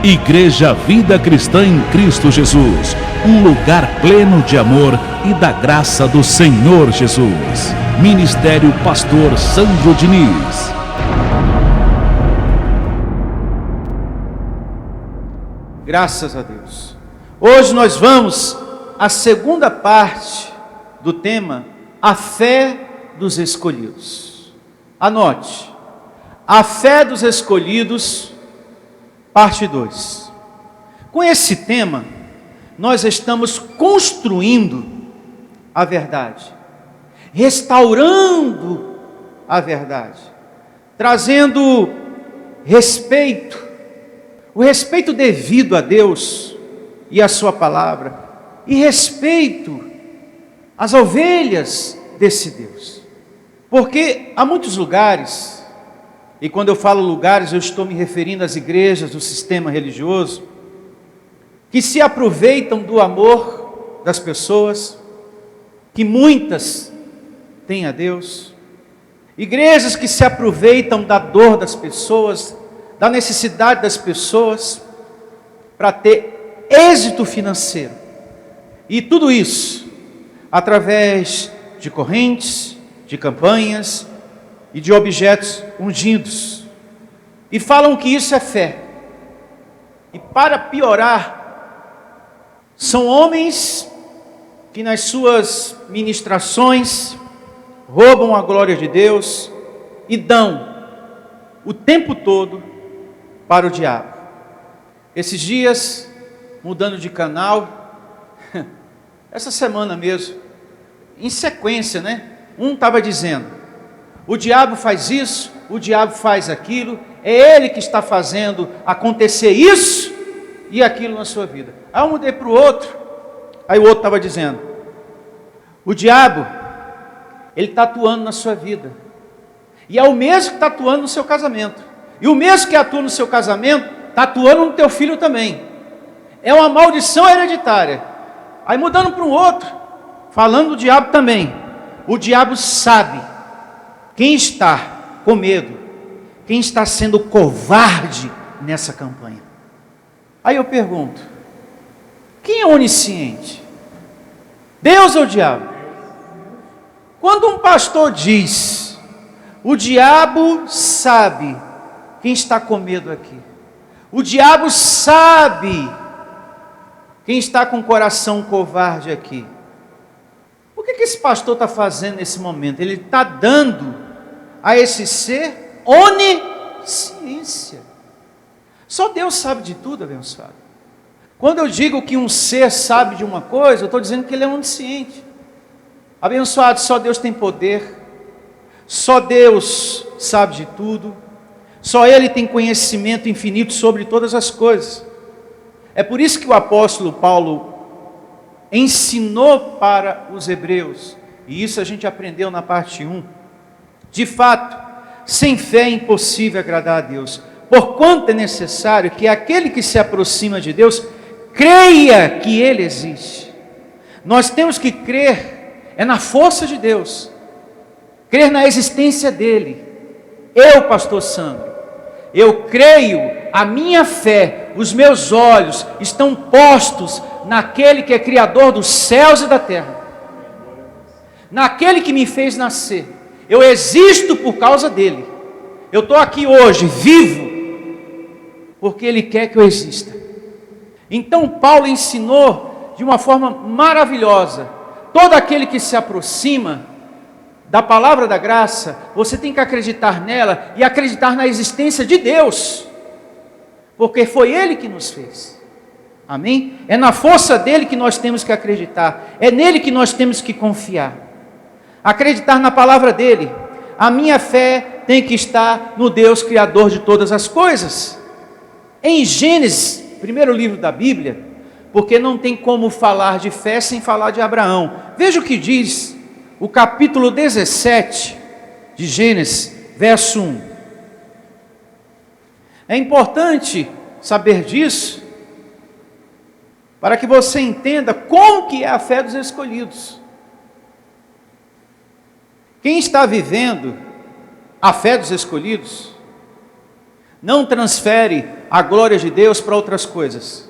Igreja Vida Cristã em Cristo Jesus, um lugar pleno de amor e da graça do Senhor Jesus. Ministério Pastor Sandro Diniz. Graças a Deus. Hoje nós vamos à segunda parte do tema, a fé dos escolhidos. Anote, a fé dos escolhidos, parte 2. Com esse tema, nós estamos construindo a verdade, restaurando a verdade, trazendo respeito, o respeito devido a Deus e a sua palavra, e respeito às ovelhas desse Deus. Porque há muitos lugares, e quando eu falo lugares, eu estou me referindo às igrejas do sistema religioso, que se aproveitam do amor das pessoas, que muitas têm a Deus, igrejas que se aproveitam da dor das pessoas, da necessidade das pessoas, para ter êxito financeiro, e tudo isso através de correntes, de campanhas e de objetos ungidos, e falam que isso é fé. E para piorar, são homens que nas suas ministrações roubam a glória de Deus e dão o tempo todo para o diabo. Esses dias, mudando de canal, essa semana mesmo, em sequência, um estava dizendo, o diabo faz isso, o diabo faz aquilo, é ele que está fazendo acontecer isso e aquilo na sua vida. Aí eu mudei para o outro, aí o outro estava dizendo, o diabo, ele está atuando na sua vida, e é o mesmo que está atuando no seu casamento, e o mesmo que atua no seu casamento, está atuando no teu filho também, é uma maldição hereditária. Aí mudando para um outro, falando do diabo também, o diabo sabe quem está com medo, quem está sendo covarde nessa campanha. Aí eu pergunto, quem é onisciente? Deus ou o diabo? Quando um pastor diz, o diabo sabe quem está com medo aqui, o diabo sabe quem está com o coração covarde aqui, o que esse pastor está fazendo nesse momento? Ele está dando a esse ser onisciência. Só Deus sabe de tudo, abençoado. Quando eu digo que um ser sabe de uma coisa, eu estou dizendo que ele é onisciente. Abençoado, só Deus tem poder, só Deus sabe de tudo, só Ele tem conhecimento infinito sobre todas as coisas. É por isso que o apóstolo Paulo ensinou para os hebreus, e isso a gente aprendeu na parte 1, de fato, sem fé é impossível agradar a Deus, porquanto é necessário que aquele que se aproxima de Deus, creia que Ele existe. Nós temos que crer, é na força de Deus, crer na existência dEle. Eu, pastor Sandro, eu creio, a minha fé, os meus olhos estão postos naquele que é Criador dos céus e da terra, naquele que me fez nascer. Eu existo por causa dEle. Eu estou aqui hoje, vivo, porque Ele quer que eu exista. Então Paulo ensinou de uma forma maravilhosa, todo aquele que se aproxima da palavra da graça, você tem que acreditar nela e acreditar na existência de Deus, porque foi Ele que nos fez. Amém? É na força dEle que nós temos que acreditar, é nele que nós temos que confiar, acreditar na palavra dEle. A minha fé tem que estar no Deus Criador de todas as coisas. Em Gênesis, primeiro livro da Bíblia, porque não tem como falar de fé sem falar de Abraão. Veja o que diz o capítulo 17 de Gênesis, verso 1. É importante saber disso, para que você entenda como que é a fé dos escolhidos. Quem está vivendo a fé dos escolhidos não transfere a glória de Deus para outras coisas.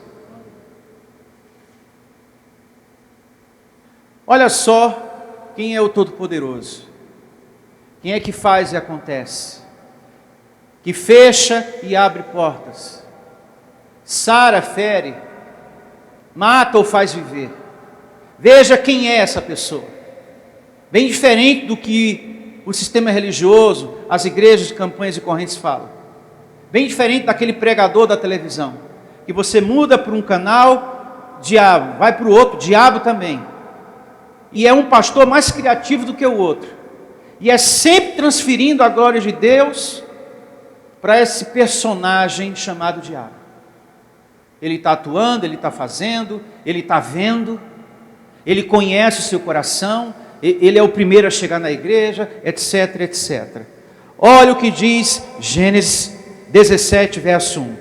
Olha só quem é o Todo-Poderoso. Quem é que faz e acontece? Que fecha e abre portas. Sara, fere, mata ou faz viver. Veja quem é essa pessoa. Bem diferente do que o sistema religioso, as igrejas de campanhas e correntes falam. Bem diferente daquele pregador da televisão, que você muda para um canal, diabo, vai para o outro, diabo também. E é um pastor mais criativo do que o outro. E é sempre transferindo a glória de Deus para esse personagem chamado diabo. Ele está atuando, ele está fazendo, ele está vendo, ele conhece o seu coração, ele é o primeiro a chegar na igreja, etc, etc. Olha o que diz Gênesis 17, verso 1.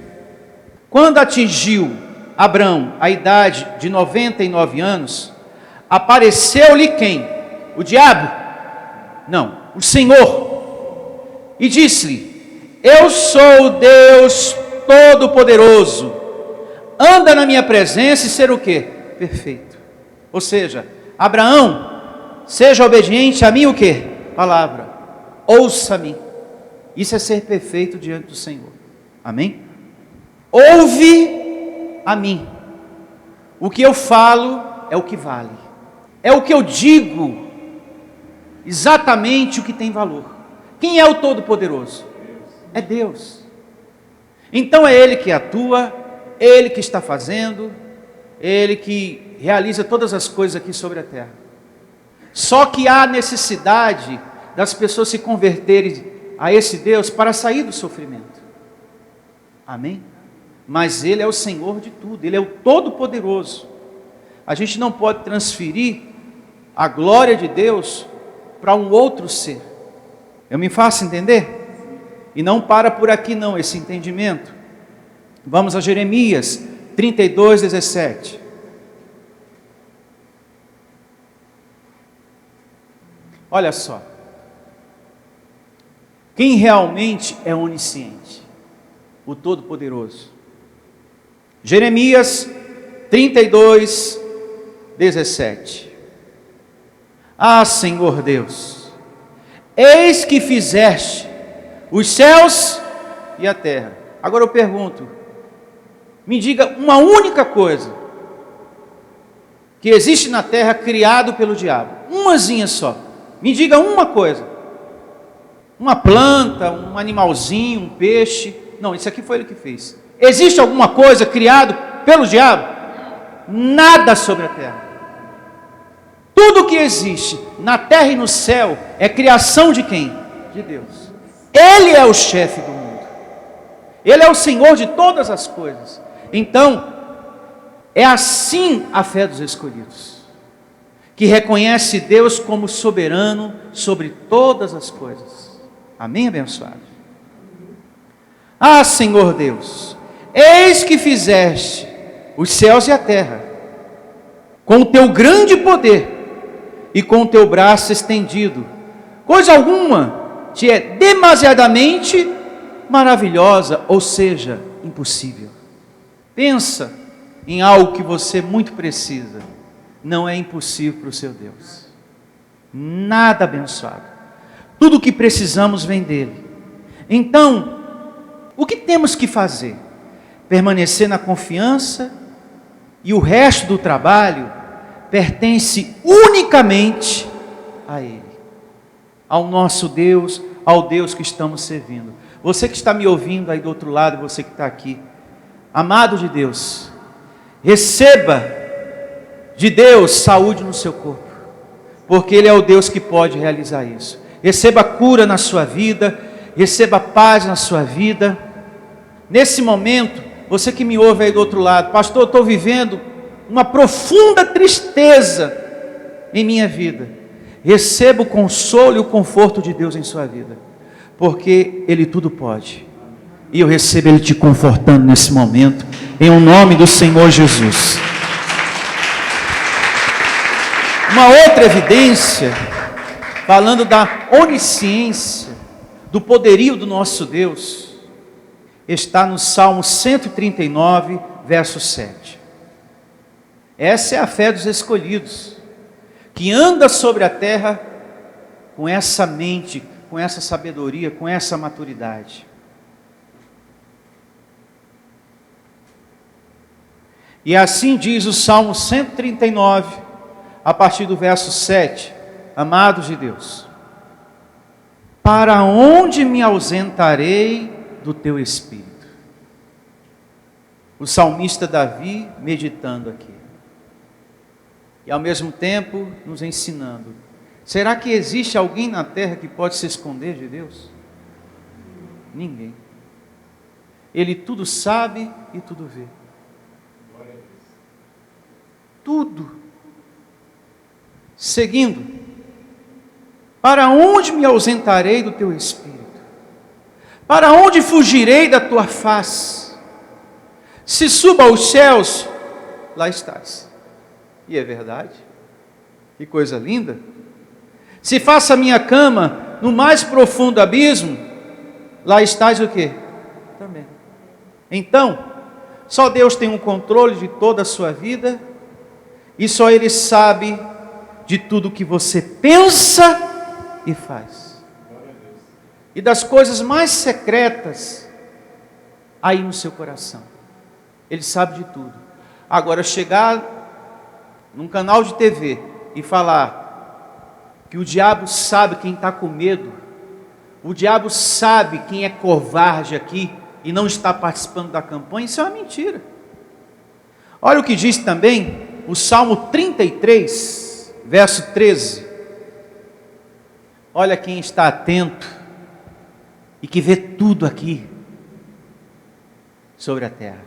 Quando atingiu Abrão a idade de 99 anos, apareceu-lhe quem? O diabo? Não, o Senhor. E disse-lhe: eu sou o Deus Todo-Poderoso. Anda na minha presença e ser o quê? Perfeito. Ou seja, Abraão, seja obediente a mim o quê? Palavra. Ouça-me. Isso é ser perfeito diante do Senhor. Amém? Ouve a mim. O que eu falo é o que vale. É o que eu digo, exatamente o que tem valor. Quem é o Todo-Poderoso? É Deus. Então é Ele que atua, Ele que está fazendo, Ele que realiza todas as coisas aqui sobre a terra. Só que há necessidade das pessoas se converterem a esse Deus para sair do sofrimento. Amém? Mas Ele é o Senhor de tudo, Ele é o Todo-Poderoso. A gente não pode transferir a glória de Deus para um outro ser. Eu me faço entender? E não para por aqui não, esse entendimento. Vamos a Jeremias 32, 17. Olha só. Quem realmente é onisciente? O Todo-Poderoso. Jeremias 32, 17. Ah, Senhor Deus, eis que fizeste os céus e a terra. Agora eu pergunto, me diga uma única coisa que existe na terra criado pelo diabo. Umazinha só. Me diga uma coisa. Uma planta, um animalzinho, um peixe. Não, isso aqui foi ele que fez. Existe alguma coisa criado pelo diabo? Nada sobre a terra. Tudo que existe na terra e no céu é criação de quem? De Deus. Ele é o chefe do mundo. Ele é o Senhor de todas as coisas. Então, é assim a fé dos escolhidos, que reconhece Deus como soberano sobre todas as coisas. Amém, abençoado? Ah, Senhor Deus, eis que fizeste os céus e a terra, com o teu grande poder e com o teu braço estendido. Coisa alguma te é demasiadamente maravilhosa, ou seja, impossível. Pensa em algo que você muito precisa. Não é impossível para o seu Deus. Nada, abençoado. Tudo o que precisamos vem dele. Então, o que temos que fazer? Permanecer na confiança, e o resto do trabalho pertence unicamente a Ele, ao nosso Deus, ao Deus que estamos servindo. Você que está me ouvindo aí do outro lado, você que está aqui, amado de Deus, receba de Deus saúde no seu corpo, porque Ele é o Deus que pode realizar isso. Receba cura na sua vida, receba paz na sua vida. Nesse momento, você que me ouve aí do outro lado, pastor, eu estou vivendo uma profunda tristeza em minha vida. Receba o consolo e o conforto de Deus em sua vida, porque Ele tudo pode. E eu recebo Ele te confortando nesse momento, em o nome do Senhor Jesus. Uma outra evidência, falando da onisciência, do poderio do nosso Deus, está no Salmo 139, verso 7. Essa é a fé dos escolhidos, que anda sobre a terra com essa mente, com essa sabedoria, com essa maturidade. E assim diz o Salmo 139, a partir do verso 7, amados de Deus: para onde me ausentarei do teu Espírito? O salmista Davi meditando aqui, e ao mesmo tempo nos ensinando: será que existe alguém na terra que pode se esconder de Deus? Ninguém. Ele tudo sabe e tudo vê. Tudo. Seguindo: para onde me ausentarei do teu Espírito? Para onde fugirei da tua face? Se suba aos céus, lá estás. E é verdade. Que coisa linda. Se faça a minha cama no mais profundo abismo, lá estás o quê? Também. Então, só Deus tem um controle de toda a sua vida, e só Ele sabe de tudo que você pensa e faz. E das coisas mais secretas aí no seu coração. Ele sabe de tudo. Agora, chegar num canal de TV e falar que o diabo sabe quem está com medo, o diabo sabe quem é covarde aqui e não está participando da campanha, isso é uma mentira. Olha o que diz também o Salmo 33, verso 13. Olha quem está atento e que vê tudo aqui sobre a terra.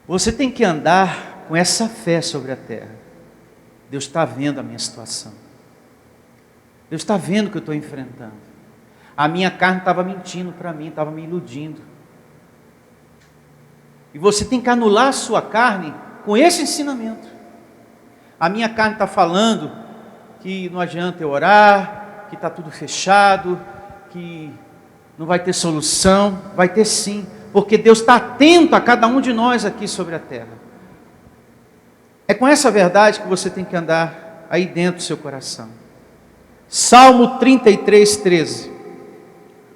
Você tem que andar com essa fé sobre a terra. Deus está vendo a minha situação. Deus está vendo o que eu estou enfrentando. A minha carne estava mentindo para mim, estava me iludindo. E você tem que anular a sua carne com esse ensinamento. A minha carne está falando que não adianta eu orar, que está tudo fechado, que não vai ter solução. Vai ter sim, porque Deus está atento a cada um de nós aqui sobre a terra. É com essa verdade que você tem que andar aí dentro do seu coração. Salmo 33, 13.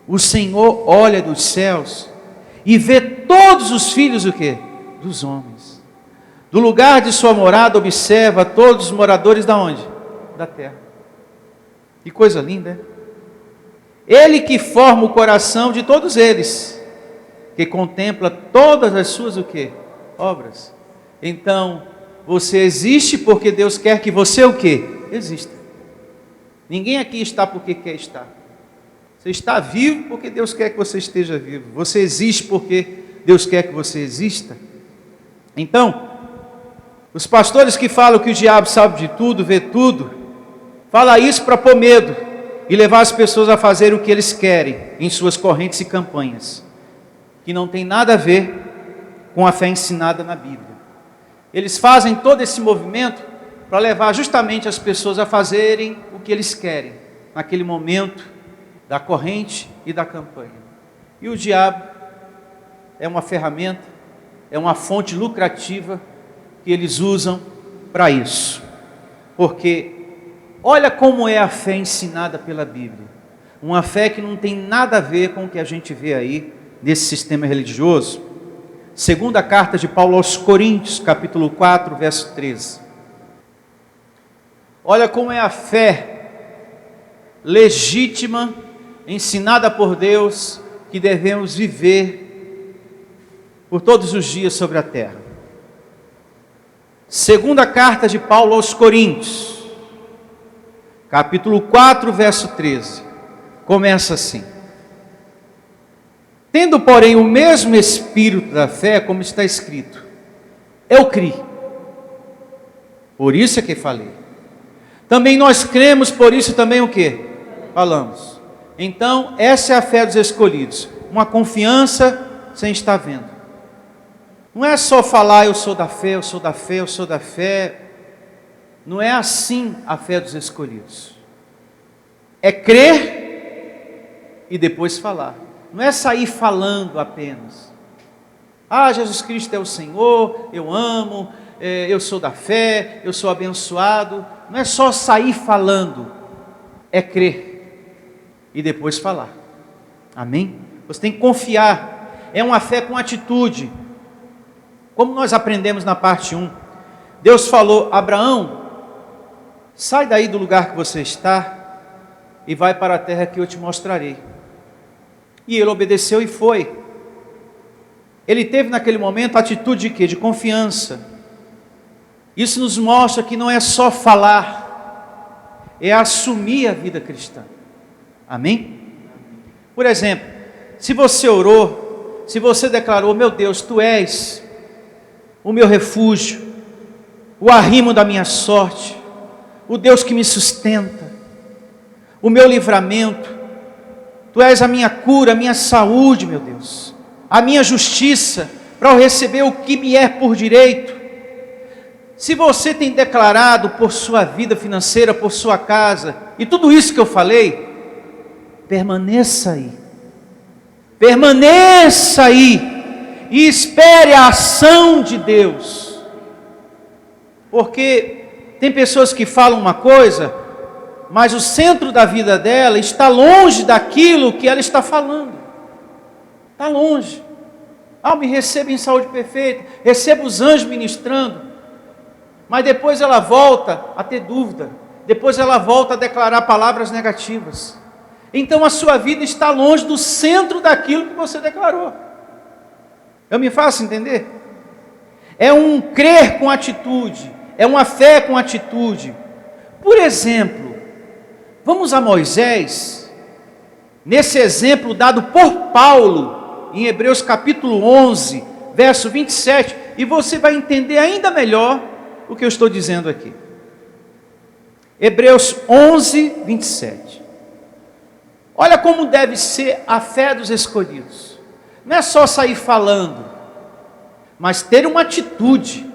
O Senhor olha dos céus e vê todos os filhos o quê? Dos homens. Do lugar de sua morada observa todos os moradores da onde? Da terra. Que coisa linda, é? Ele que forma o coração de todos eles, que contempla todas as suas o quê? Obras. Então, você existe porque Deus quer que você o quê? Exista. Ninguém aqui está porque quer estar. Você está vivo porque Deus quer que você esteja vivo. Você existe porque Deus quer que você exista. Então, os pastores que falam que o diabo sabe de tudo, vê tudo, fala isso para pôr medo e levar as pessoas a fazer o que eles querem em suas correntes e campanhas, que não tem nada a ver com a fé ensinada na Bíblia. Eles fazem todo esse movimento para levar justamente as pessoas a fazerem o que eles querem naquele momento da corrente e da campanha. E o diabo é uma ferramenta, é uma fonte lucrativa que eles usam para isso. Porque olha como é a fé ensinada pela Bíblia. Uma fé que não tem nada a ver com o que a gente vê aí nesse sistema religioso. Segunda carta de Paulo aos Coríntios, capítulo 4, verso 13. Olha como é a fé legítima, ensinada por Deus, que devemos viver por todos os dias sobre a terra. Segunda carta de Paulo aos Coríntios, capítulo 4, verso 13. Começa assim: tendo, porém, o mesmo espírito da fé, como está escrito, eu criei, por isso é que falei. Também nós cremos, por isso também o que? Falamos. Então, essa é a fé dos escolhidos, uma confiança sem estar vendo. Não é só falar eu sou da fé, eu sou da fé, eu sou da fé. Não é assim a fé dos escolhidos. É crer e depois falar. não é sair falando apenas. Ah, Jesus Cristo é o Senhor, eu amo, eu sou da fé, eu sou abençoado. Não é só sair falando, é crer e depois falar. Amém? Você tem que confiar, é uma fé com atitude. Como nós aprendemos na parte 1, Deus falou: Abraão, sai daí do lugar que você está e vai para a terra que eu te mostrarei. E ele obedeceu e foi. Ele teve naquele momento a atitude de quê? De confiança. Isso nos mostra que não é só falar, é assumir a vida cristã. Amém? Por exemplo, se você orou, se você declarou: meu Deus, Tu és o meu refúgio, o arrimo da minha sorte, o Deus que me sustenta, o meu livramento, Tu és a minha cura, a minha saúde, meu Deus, a minha justiça, para eu receber o que me é por direito. Se você tem declarado por sua vida financeira, por sua casa, e tudo isso que eu falei, permaneça aí. Permaneça aí e espere a ação de Deus. Porque tem pessoas que falam uma coisa, mas o centro da vida dela está longe daquilo que ela está falando. Está longe. Ah, me receba em saúde perfeita, receba os anjos ministrando. Mas depois ela volta a ter dúvida. Depois ela volta a declarar palavras negativas. Então a sua vida está longe do centro daquilo que você declarou. Eu me faço entender? É um crer com atitude. É uma fé com atitude. Por exemplo, vamos a Moisés. Nesse exemplo dado por Paulo, em Hebreus capítulo 11, verso 27. E você vai entender ainda melhor o que eu estou dizendo aqui. Hebreus 11, 27. Olha como deve ser a fé dos escolhidos. Não é só sair falando, mas ter uma atitude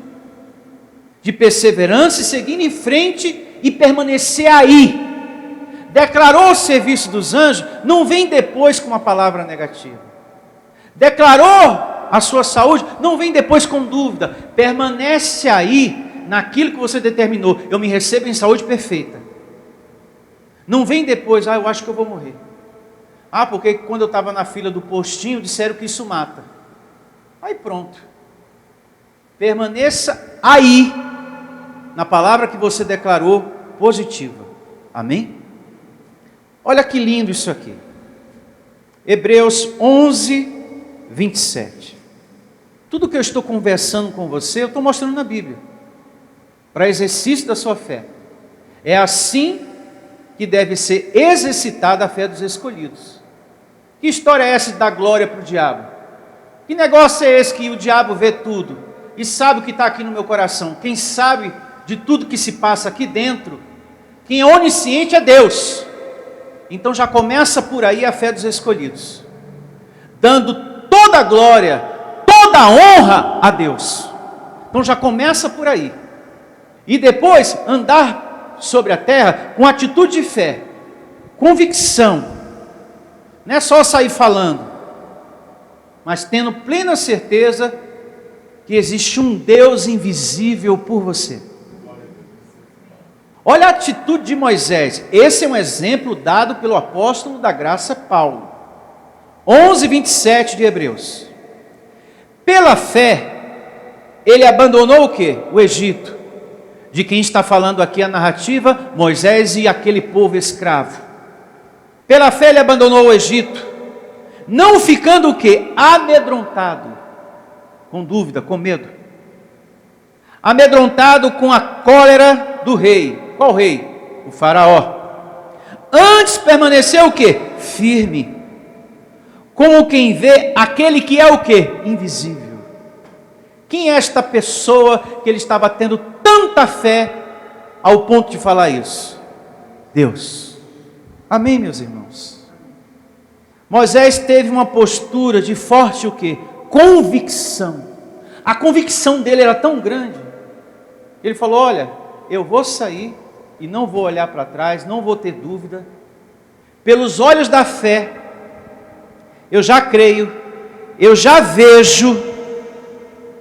de perseverança e seguir em frente e permanecer aí. Declarou o serviço dos anjos, não vem depois com uma palavra negativa. Declarou a sua saúde, não vem depois com dúvida. Permanece aí naquilo que você determinou. Eu me recebo em saúde perfeita. Não vem depois: eu acho que eu vou morrer. Porque quando eu estava na fila do postinho, disseram que isso mata. Aí pronto. Permaneça aí, na palavra que você declarou positiva. Amém? Olha que lindo isso aqui. Hebreus 11, 27. Tudo que eu estou conversando com você, eu estou mostrando na Bíblia. Para exercício da sua fé. É assim que deve ser exercitada a fé dos escolhidos. Que história é essa de dar glória para o diabo? Que negócio é esse que o diabo vê tudo e sabe o que está aqui no meu coração? Quem sabe de tudo que se passa aqui dentro, quem é onisciente é Deus. Então já começa por aí a fé dos escolhidos, dando toda a glória, toda a honra a Deus. Então já começa por aí. E depois andar sobre a terra com atitude de fé, convicção. Não é só sair falando, mas tendo plena certeza que existe um Deus invisível por você. Olha a atitude de Moisés. Esse é um exemplo dado pelo apóstolo da graça Paulo. 11, 27 de Hebreus. Pela fé, ele abandonou o quê? O Egito. De quem está falando aqui a narrativa? Moisés e aquele povo escravo. Pela fé ele abandonou o Egito, não ficando o quê? Amedrontado, com dúvida, com medo. Amedrontado com a cólera do rei. Qual rei? O faraó. Antes permaneceu o quê? Firme, como quem vê aquele que é o quê? Invisível. Quem é esta pessoa que ele estava tendo tanta fé ao ponto de falar isso? Deus. Amém, meus irmãos? Moisés teve uma postura de forte o quê? Convicção. A convicção dele era tão grande. Ele falou: olha, eu vou sair e não vou olhar para trás, não vou ter dúvida. Pelos olhos da fé, eu já creio, eu já vejo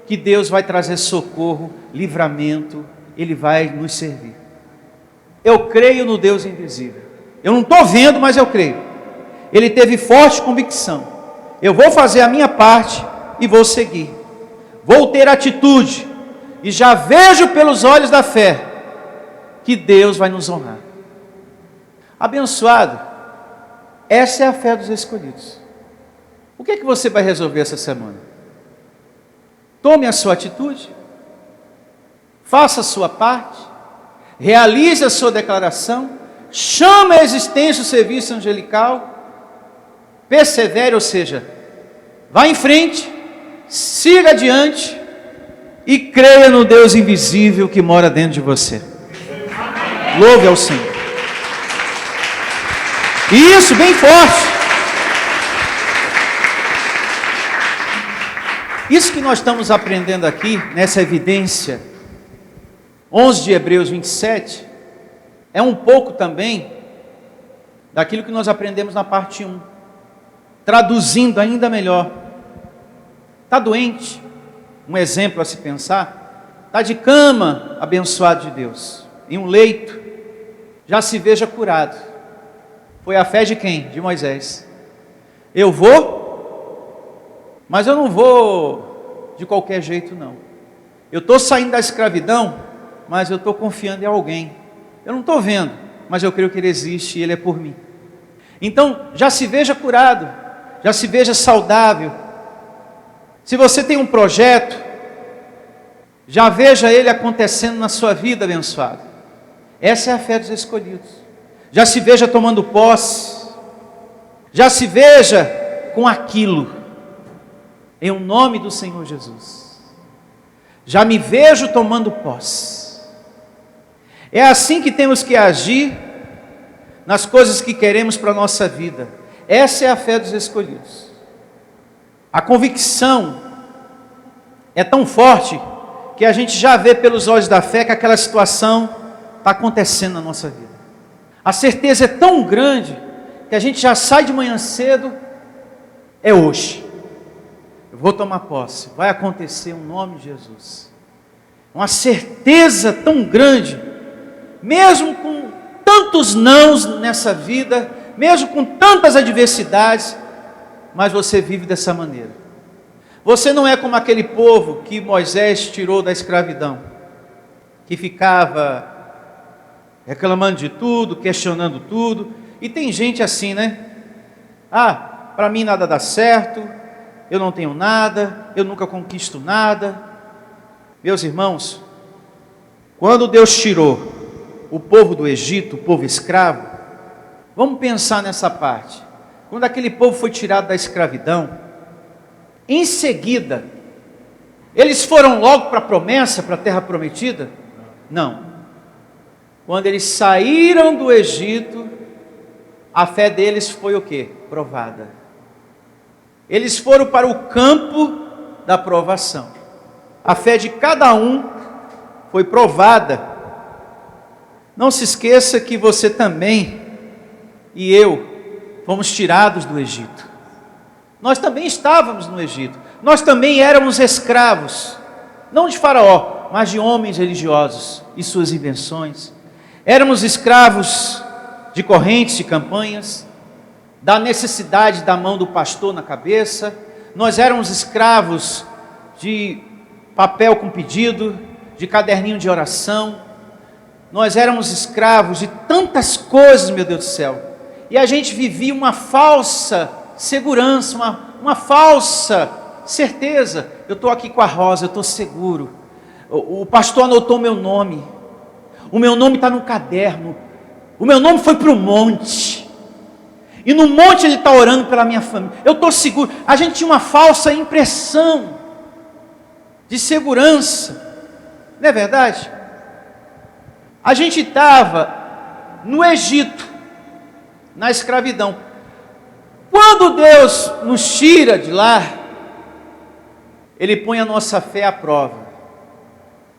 que Deus vai trazer socorro, livramento, Ele vai nos servir. Eu creio no Deus invisível. Eu não estou vendo, mas eu creio. Ele teve forte convicção. Eu vou fazer a minha parte e vou seguir. Vou ter atitude. E já vejo pelos olhos da fé que Deus vai nos honrar. Abençoado, essa é a fé dos escolhidos. O que é que você vai resolver essa semana? Tome a sua atitude. Faça a sua parte. Realize a sua declaração. Chame à existência o serviço angelical. Persevere, ou seja, vá em frente, siga adiante e creia no Deus invisível que mora dentro de você. Louve ao Senhor. Isso, bem forte. Isso que nós estamos aprendendo aqui, nessa evidência, 11 de Hebreus 27, é um pouco também daquilo que nós aprendemos na parte 1. Traduzindo ainda melhor. Está doente? Um exemplo a se pensar. Está de cama, abençoado de Deus, em um leito, já se veja curado. Foi a fé de quem? De Moisés. Eu vou, mas eu não vou de qualquer jeito não. Eu estou saindo da escravidão, mas eu estou confiando em alguém. Eu não estou vendo, mas eu creio que Ele existe e Ele é por mim. Então, já se veja curado, já se veja saudável. Se você tem um projeto, já veja ele acontecendo na sua vida, abençoado. Essa é a fé dos escolhidos. Já se veja tomando posse, já se veja com aquilo, em o nome do Senhor Jesus. Já me vejo tomando posse. É assim que temos que agir nas coisas que queremos para a nossa vida. Essa é a fé dos escolhidos. A convicção é tão forte que a gente já vê pelos olhos da fé que aquela situação está acontecendo na nossa vida. A certeza é tão grande que a gente já sai de manhã cedo, é hoje. Eu vou tomar posse, vai acontecer em nome de Jesus. Uma certeza tão grande, mesmo com tantos nãos nessa vida, mesmo com tantas adversidades, mas você vive dessa maneira. Você não é como aquele povo que Moisés tirou da escravidão, que ficava reclamando de tudo, questionando tudo. E tem gente assim, né? Para mim nada dá certo, eu não tenho nada, eu nunca conquisto nada. Meus irmãos, quando Deus tirou o povo do Egito, o povo escravo, vamos pensar nessa parte. Quando aquele povo foi tirado da escravidão, em seguida, eles foram logo para a promessa, para a terra prometida? Não. Quando eles saíram do Egito, a fé deles foi o quê? Provada. Eles foram para o campo da provação. A fé de cada um foi provada. Não se esqueça que você também e eu fomos tirados do Egito. Nós também estávamos no Egito. Nós também éramos escravos, não de Faraó, mas de homens religiosos e suas invenções. Éramos escravos de correntes, de campanhas, da necessidade da mão do pastor na cabeça. Nós éramos escravos de papel com pedido, de caderninho de oração. Nós éramos escravos de tantas coisas, meu Deus do céu. E a gente vivia uma falsa segurança, uma falsa certeza. Eu estou aqui com a Rosa, eu estou seguro. O pastor anotou meu nome. O meu nome está no caderno. O meu nome foi para o monte. E no monte ele está orando pela minha família. Eu estou seguro. A gente tinha uma falsa impressão de segurança. Não é verdade? A gente estava no Egito, na escravidão. Quando Deus nos tira de lá, Ele põe a nossa fé à prova.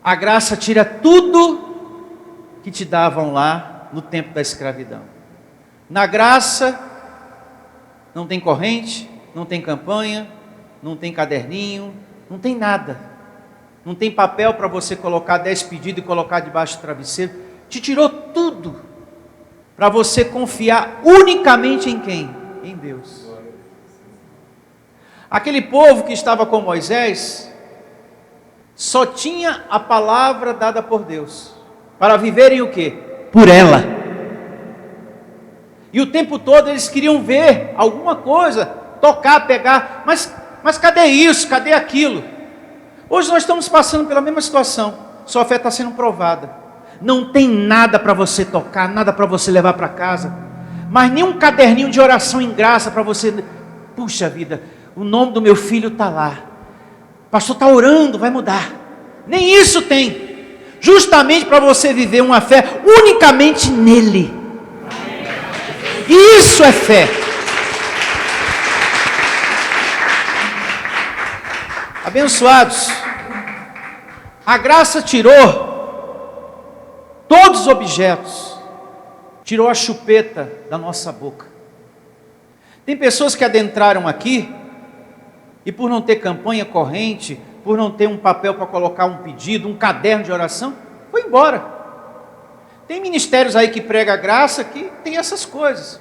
A graça tira tudo que te davam lá no tempo da escravidão. Na graça não tem corrente, não tem campanha, não tem caderninho, não tem nada. Não tem papel para você colocar 10 pedidos e colocar debaixo do travesseiro. Te tirou tudo para você confiar unicamente em quem? Em Deus. Aquele povo que estava com Moisés só tinha a palavra dada por Deus para viverem o quê? Por ela. E o tempo todo eles queriam ver alguma coisa, tocar, pegar, mas cadê isso? Cadê aquilo? Hoje nós estamos passando pela mesma situação. Sua fé está sendo provada. Não tem nada para você tocar, nada para você levar para casa, mas nem um caderninho de oração em graça para você. Puxa vida, o nome do meu filho está lá. O pastor está orando, vai mudar. Nem isso tem. Justamente para você viver uma fé unicamente nele. Isso é fé. Abençoados, a graça tirou todos os objetos, tirou a chupeta da nossa boca. Tem pessoas que adentraram aqui e por não ter campanha corrente, por não ter um papel para colocar um pedido, um caderno de oração, foi embora. Tem ministérios aí que prega a graça que tem essas coisas,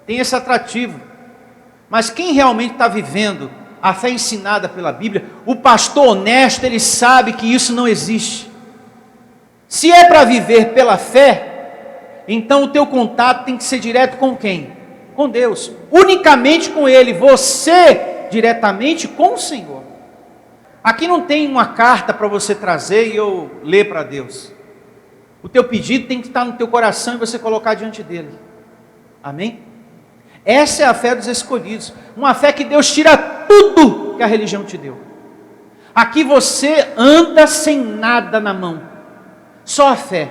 tem esse atrativo. Mas quem realmente está vivendo a fé ensinada pela Bíblia, o pastor honesto, ele sabe que isso não existe. Se é para viver pela fé, então o teu contato tem que ser direto com quem? Com Deus, unicamente com Ele, você diretamente com o Senhor. Aqui não tem uma carta para você trazer e eu ler para Deus. O teu pedido tem que estar no teu coração e você colocar diante dele. Amém? Essa é a fé dos escolhidos, uma fé que Deus tira tudo que a religião te deu. Aqui você anda sem nada na mão, só a fé.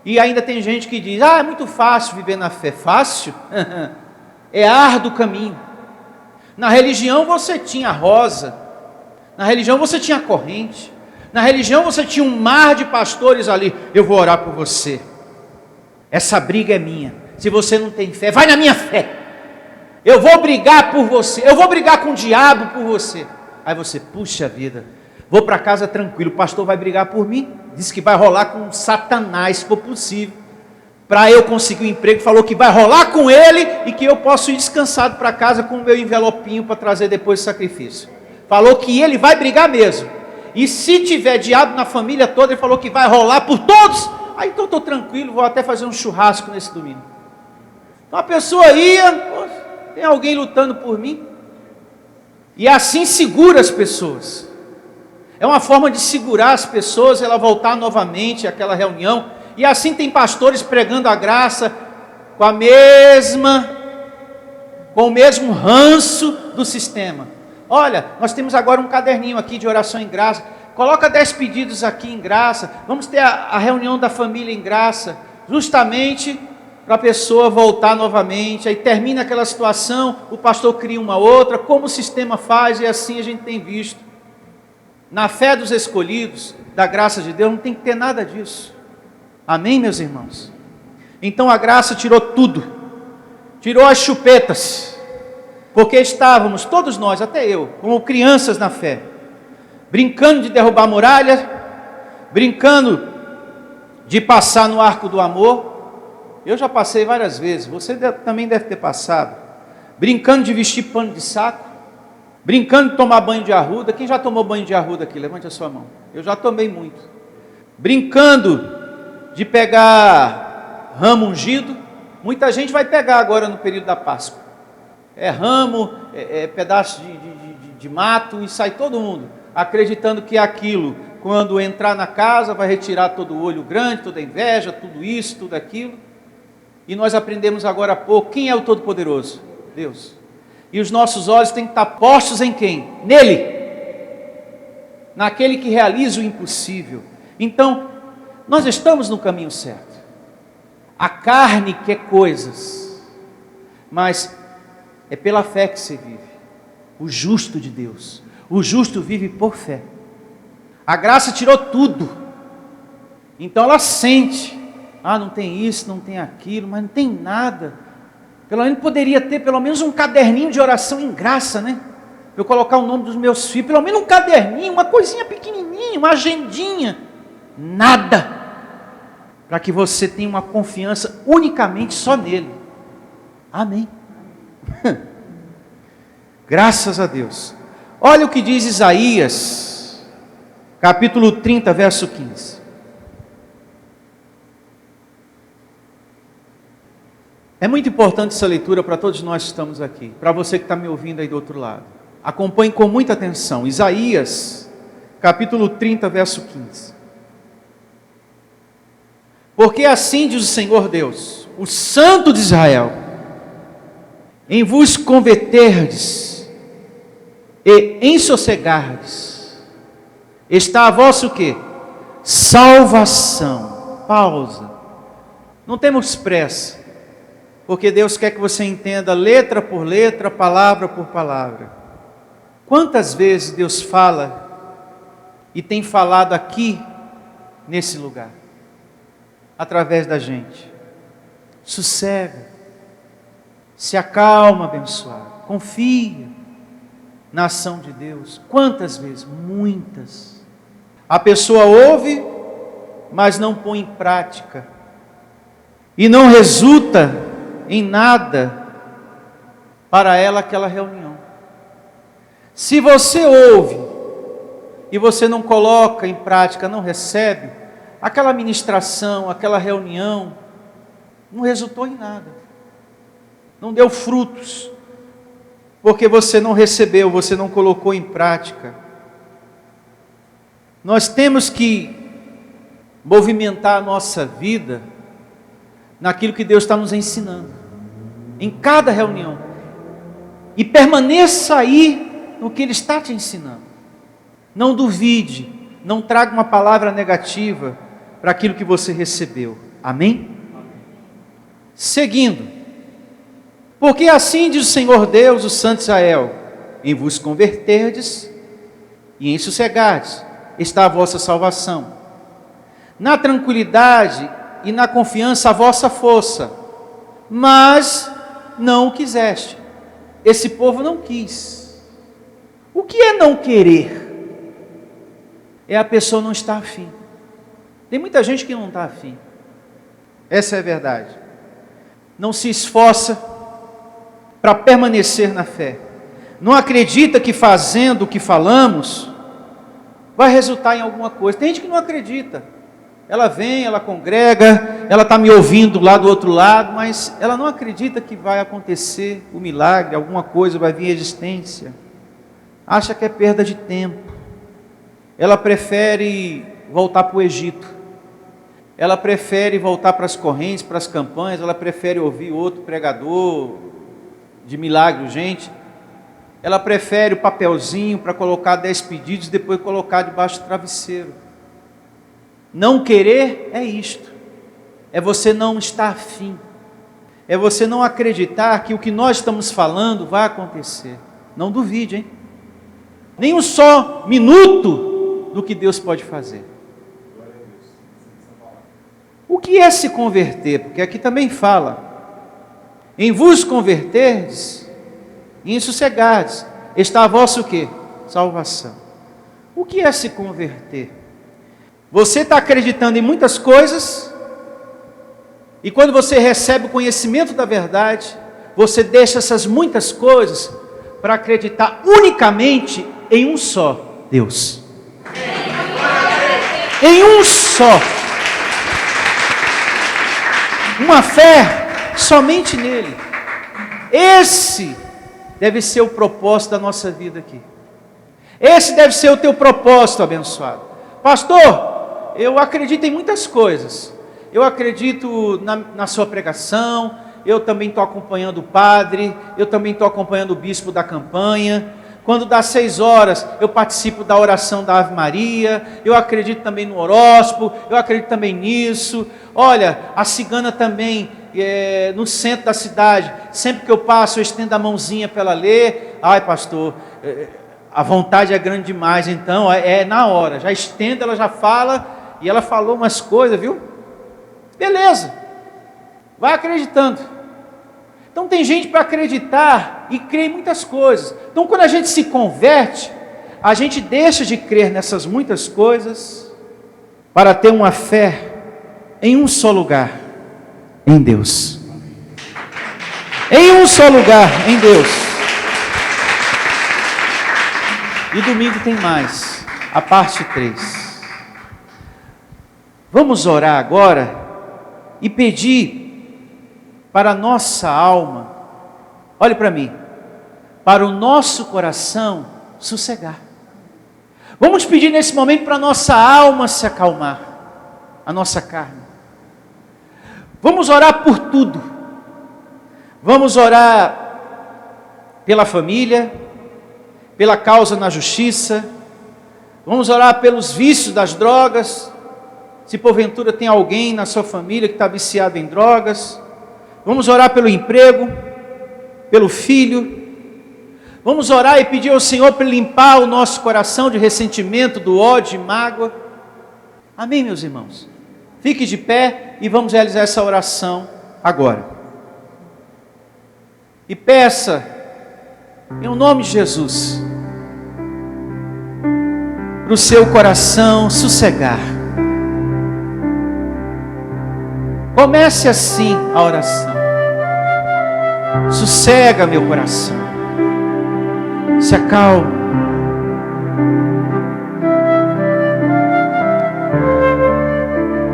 E ainda tem gente que diz, é muito fácil viver na fé. Fácil? É árduo o caminho. Na religião você tinha rosa, na religião você tinha corrente, na religião você tinha um mar de pastores ali, eu vou orar por você, essa briga é minha. Se você não tem fé, vai na minha fé, eu vou brigar por você, eu vou brigar com o diabo por você. Aí você, puxa vida, vou para casa tranquilo, o pastor vai brigar por mim, disse que vai rolar com Satanás, se for possível, para eu conseguir um emprego, falou que vai rolar com ele, e que eu posso ir descansado para casa com o meu envelopinho, para trazer depois o sacrifício. Falou que ele vai brigar mesmo, e se tiver diabo na família toda, ele falou que vai rolar por todos. Aí então estou tranquilo, vou até fazer um churrasco nesse domingo. Então a pessoa ia, tem alguém lutando por mim, e assim segura as pessoas. É uma forma de segurar as pessoas, ela voltar novamente àquela reunião. E assim tem pastores pregando a graça com o mesmo ranço do sistema. Olha, nós temos agora um caderninho aqui de oração em graça. Coloca 10 pedidos aqui em graça. Vamos ter a reunião da família em graça, justamente para a pessoa voltar novamente. Aí termina aquela situação, o pastor cria uma outra, como o sistema faz, e assim a gente tem visto. Na fé dos escolhidos, da graça de Deus, não tem que ter nada disso. Amém, meus irmãos? Então a graça tirou tudo, tirou as chupetas, porque estávamos, todos nós, até eu, como crianças na fé, brincando de derrubar muralha, brincando de passar no arco do amor. Eu já passei várias vezes, você também deve ter passado, brincando de vestir pano de saco, brincando de tomar banho de arruda. Quem já tomou banho de arruda aqui? Levante a sua mão. Eu já tomei muito. Brincando de pegar ramo ungido. Muita gente vai pegar agora no período da Páscoa. É ramo, é pedaço de mato, e sai todo mundo acreditando que aquilo, quando entrar na casa, vai retirar todo o olho grande, toda a inveja, tudo isso, tudo aquilo. E nós aprendemos agora há pouco, quem é o Todo-Poderoso? Deus. E os nossos olhos têm que estar postos em quem? Nele. Naquele que realiza o impossível. Então, nós estamos no caminho certo. A carne quer coisas, mas é pela fé que se vive. O justo de Deus. O justo vive por fé. A graça tirou tudo. Então ela sente. Não tem isso, não tem aquilo, mas não tem nada. Pelo menos poderia ter pelo menos um caderninho de oração em graça, né? Eu colocar o nome dos meus filhos, pelo menos um caderninho, uma coisinha pequenininha, uma agendinha. Nada. Para que você tenha uma confiança unicamente só nele. Amém. Graças a Deus. Olha o que diz Isaías, capítulo 30, verso 15. É muito importante essa leitura para todos nós que estamos aqui. Para você que está me ouvindo aí do outro lado. Acompanhe com muita atenção. Isaías, capítulo 30, verso 15. Porque assim diz o Senhor Deus, o Santo de Israel: em vos converterdes e em sossegardes, está a vossa o quê? Salvação. Pausa. Não temos pressa, porque Deus quer que você entenda letra por letra, palavra por palavra. Quantas vezes Deus fala e tem falado aqui nesse lugar, através da gente. Sossega, se acalma, abençoado, confia na ação de Deus. Quantas vezes? Muitas. A pessoa ouve, mas não põe em prática, e não resulta em nada para ela aquela reunião. Se você ouve e você não coloca em prática, não recebe, aquela ministração, aquela reunião não resultou em nada, não deu frutos, porque você não recebeu, você não colocou em prática. Nós temos que movimentar a nossa vida naquilo que Deus está nos ensinando, em cada reunião, e permaneça aí no que Ele está te ensinando. Não duvide, não traga uma palavra negativa para aquilo que você recebeu. Amém? Seguindo, porque assim diz o Senhor Deus, o Santo de Israel: em vos converterdes e em sossegardes está a vossa salvação, na tranquilidade e na confiança a vossa força, mas não o quiseste. Esse povo não quis. O que é não querer? É a pessoa não estar afim. Tem muita gente que não está afim. Essa é a verdade. Não se esforça para permanecer na fé. Não acredita que fazendo o que falamos vai resultar em alguma coisa. Tem gente que não acredita. Ela vem, ela congrega, ela está me ouvindo lá do outro lado, mas ela não acredita que vai acontecer o milagre, alguma coisa vai vir à existência. Acha que é perda de tempo. Ela prefere voltar para o Egito. Ela prefere voltar para as correntes, para as campanhas. Ela prefere ouvir outro pregador de milagre urgente. Ela prefere o papelzinho para colocar 10 pedidos e depois colocar debaixo do travesseiro. Não querer é isto. É você não estar afim. É você não acreditar que o que nós estamos falando vai acontecer. Não duvide, hein? Nem um só minuto do que Deus pode fazer. O que é se converter? Porque aqui também fala: em vos converterdes e em sossegardes está a vossa o quê? Salvação. O que é se converter? Você está acreditando em muitas coisas, e quando você recebe o conhecimento da verdade, você deixa essas muitas coisas para acreditar unicamente em um só Deus. Em um só. Uma fé somente nele. Esse deve ser o propósito da nossa vida aqui. Esse deve ser o teu propósito, abençoado. Pastor, eu acredito em muitas coisas. Eu acredito na sua pregação. Eu também estou acompanhando o padre. Eu também estou acompanhando o bispo da campanha. Quando dá 6 horas, eu participo da oração da Ave Maria. Eu acredito também no horóscopo. Eu acredito também nisso. Olha, a cigana também, no centro da cidade. Sempre que eu passo, eu estendo a mãozinha para ela ler. Ai, pastor, a vontade é grande demais. Então, é na hora. Já estendo, ela já fala. E ela falou umas coisas, viu? Beleza. Vai acreditando. Então tem gente para acreditar e crer em muitas coisas. Então quando a gente se converte, a gente deixa de crer nessas muitas coisas para ter uma fé em um só lugar, em Deus. Em um só lugar, em Deus. E domingo tem mais, a parte 3. Vamos orar agora e pedir para a nossa alma, olhe para mim, para o nosso coração sossegar. Vamos pedir nesse momento para a nossa alma se acalmar, a nossa carne. Vamos orar por tudo. Vamos orar pela família, pela causa na justiça. Vamos orar pelos vícios das drogas. Se porventura tem alguém na sua família que está viciado em drogas. Vamos orar pelo emprego, pelo filho. Vamos orar e pedir ao Senhor para limpar o nosso coração de ressentimento, do ódio, de mágoa. Amém, meus irmãos? Fique de pé e vamos realizar essa oração agora. E peça, em nome de Jesus, para o seu coração sossegar. Comece assim a oração. Sossega meu coração. Se acalme.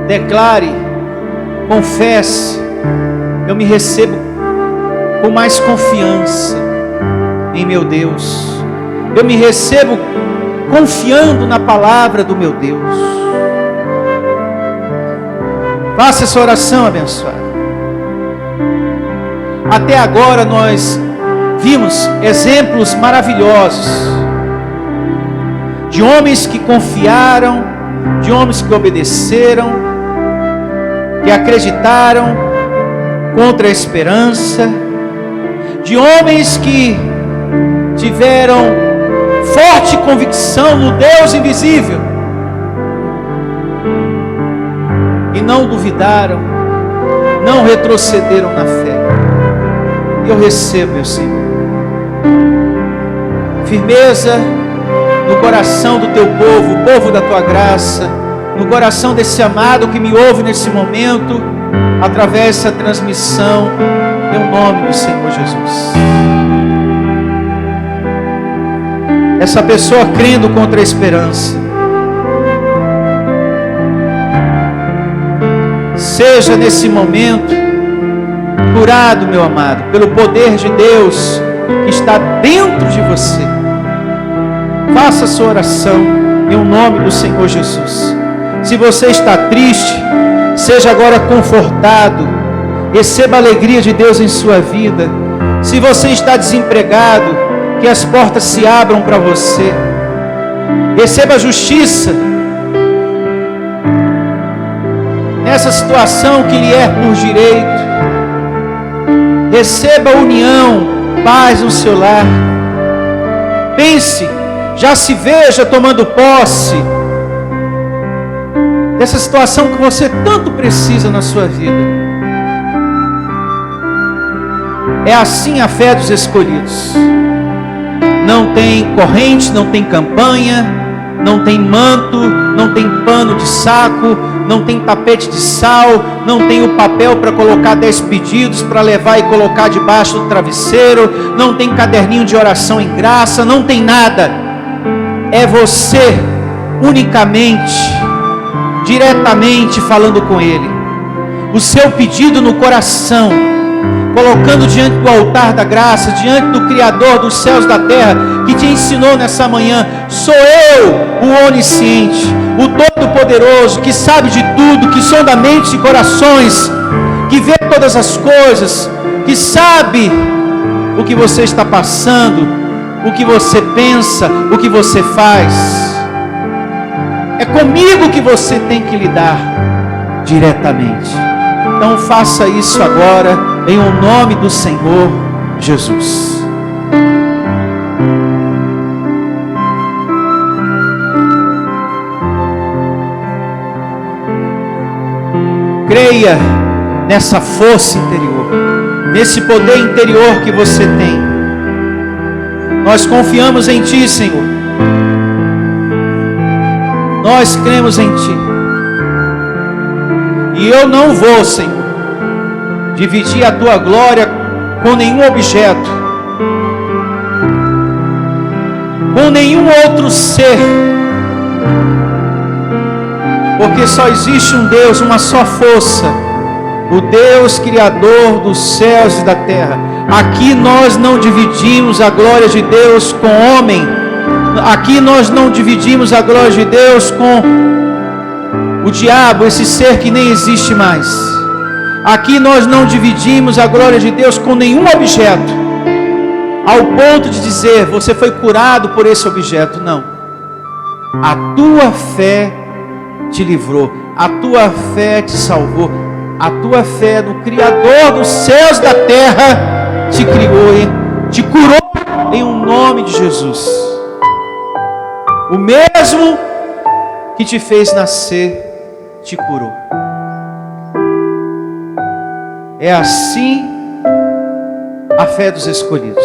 Declare, confesse, eu me recebo com mais confiança em meu Deus. Eu me recebo confiando na palavra do meu Deus. Faça essa oração abençoada. Até agora nós vimos exemplos maravilhosos de homens que confiaram, de homens que obedeceram, que acreditaram contra a esperança, de homens que tiveram forte convicção no Deus invisível e não duvidaram, não retrocederam na fé. Eu recebo, meu Senhor, firmeza no coração do teu povo, o povo da tua graça, no coração desse amado que me ouve nesse momento, através dessa transmissão, em nome do Senhor Jesus. Essa pessoa crendo contra a esperança, seja nesse momento curado, meu amado, pelo poder de Deus que está dentro de você. Faça a sua oração em nome do Senhor Jesus. Se você está triste, seja agora confortado, receba a alegria de Deus em sua vida. Se você está desempregado, que as portas se abram para você. Receba a justiça nessa situação que lhe é por direito. Receba a união, paz no seu lar. Pense, já se veja tomando posse dessa situação que você tanto precisa na sua vida. É assim a fé dos escolhidos. Não tem corrente, não tem campanha, não tem manto, não tem pano de saco, não tem tapete de sal, não tem o papel para colocar 10 pedidos para levar e colocar debaixo do travesseiro, não tem caderninho de oração em graça, não tem nada. É você unicamente, diretamente falando com Ele, o seu pedido no coração, colocando diante do altar da graça, diante do Criador dos céus e da terra, que te ensinou nessa manhã. Sou eu, o onisciente, o Todo-Poderoso, que sabe de tudo, que sonda mentes e corações, que vê todas as coisas, que sabe o que você está passando, o que você pensa, o que você faz. É comigo que você tem que lidar diretamente. Então faça isso agora, em o nome do Senhor Jesus. Creia nessa força interior. nesse poder interior que você tem. Nós confiamos em Ti, Senhor. Nós cremos em Ti. E eu não vou, Senhor, dividir a Tua glória com nenhum objeto, com nenhum outro ser, porque só existe um Deus, uma só força, o Deus Criador dos céus e da terra. Aqui nós não dividimos a glória de Deus com homem, aqui nós não dividimos a glória de Deus com o diabo, esse ser que nem existe mais. Aqui nós não dividimos a glória de Deus com nenhum objeto, ao ponto de dizer, você foi curado por esse objeto. Não. A tua fé te livrou, a tua fé te salvou, a tua fé no Criador dos céus e da terra te criou e te curou em um nome de Jesus. O mesmo que te fez nascer te curou. É assim a fé dos escolhidos.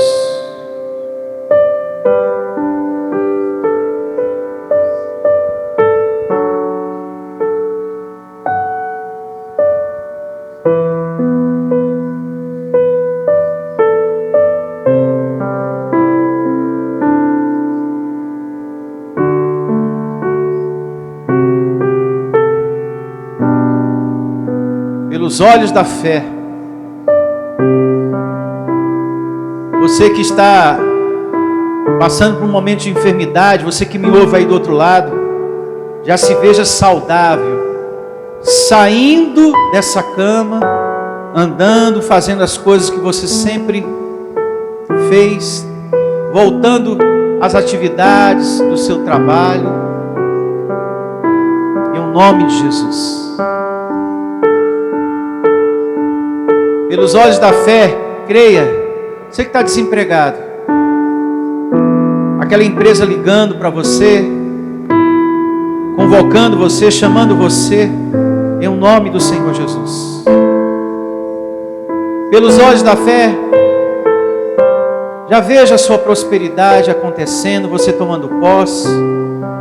Pelos olhos da fé, você que está passando por um momento de enfermidade, você que me ouve aí do outro lado, já se veja saudável, saindo dessa cama, andando, fazendo as coisas que você sempre fez, voltando às atividades do seu trabalho, em um nome de Jesus. Pelos olhos da fé, creia. Você que está desempregado, aquela empresa ligando para você, convocando você, chamando você, em um nome do Senhor Jesus. Pelos olhos da fé, já veja a sua prosperidade acontecendo, você tomando posse,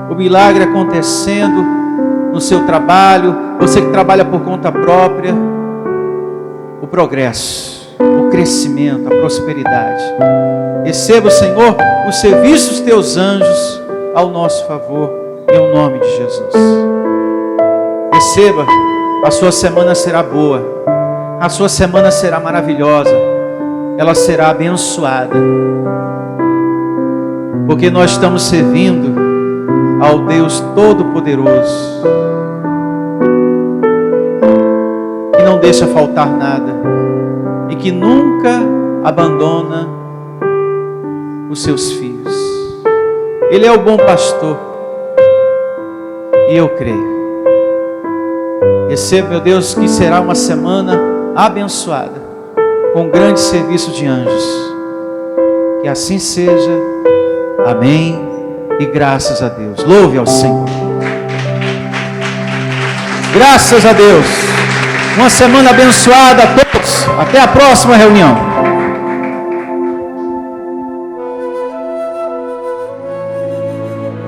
o milagre acontecendo no seu trabalho, você que trabalha por conta própria, o progresso, o crescimento, a prosperidade. Receba, Senhor, o serviço dos teus anjos ao nosso favor, em nome de Jesus. Receba, a sua semana será boa, a sua semana será maravilhosa, ela será abençoada, porque nós estamos servindo ao Deus Todo-Poderoso, que não deixa faltar nada, e que nunca abandona os seus filhos. Ele é o bom pastor, e eu creio. Receba, meu Deus, que será uma semana abençoada, com grande serviço de anjos. Que assim seja. Amém. E graças a Deus. Louve ao Senhor. Graças a Deus. Uma semana abençoada a todos. Até a próxima reunião.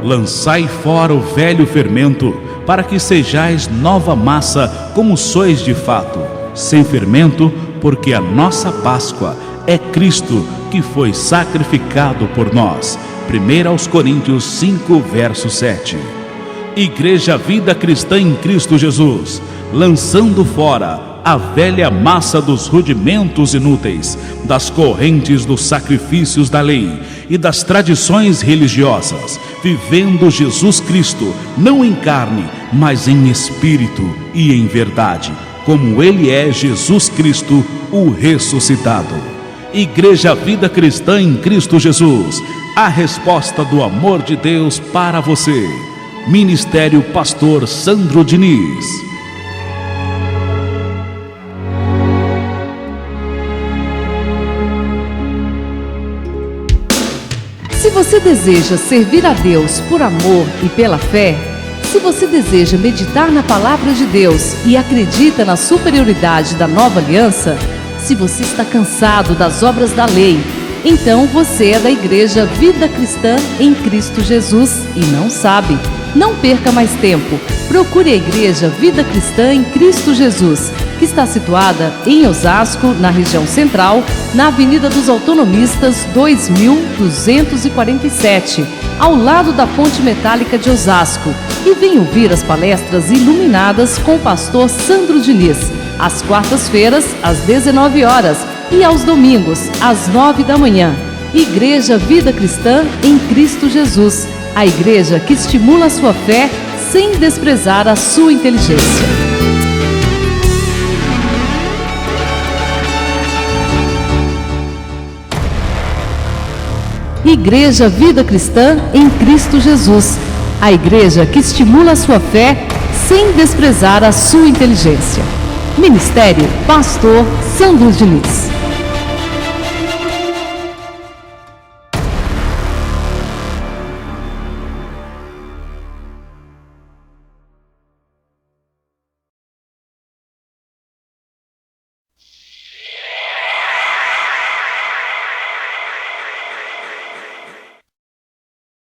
Lançai fora o velho fermento, para que sejais nova massa, como sois de fato, sem fermento, porque a nossa Páscoa é Cristo, que foi sacrificado por nós. 1 Coríntios 5, verso 7. Igreja Vida Cristã em Cristo Jesus, lançando fora a velha massa dos rudimentos inúteis, das correntes dos sacrifícios da lei e das tradições religiosas, vivendo Jesus Cristo, não em carne, mas em espírito e em verdade, como Ele é Jesus Cristo, o ressuscitado. Igreja Vida Cristã em Cristo Jesus, a resposta do amor de Deus para você. Ministério Pastor Sandro Diniz. Se você deseja servir a Deus por amor e pela fé, se você deseja meditar na palavra de Deus e acredita na superioridade da nova aliança, Se você está cansado das obras da lei, então você é da Igreja Vida Cristã em Cristo Jesus e não sabe. Não perca mais tempo. Procure a Igreja Vida Cristã em Cristo Jesus, que está situada em Osasco, na região central, na Avenida dos Autonomistas 2247, ao lado da Ponte Metálica de Osasco. E venha ouvir as palestras iluminadas com o pastor Sandro Diniz, às quartas-feiras, às 19 horas e aos domingos, às 9 da manhã. Igreja Vida Cristã em Cristo Jesus, a igreja que estimula a sua fé sem desprezar a sua inteligência. Igreja Vida Cristã em Cristo Jesus, a igreja que estimula a sua fé sem desprezar a sua inteligência. Ministério Pastor Sandro Diniz.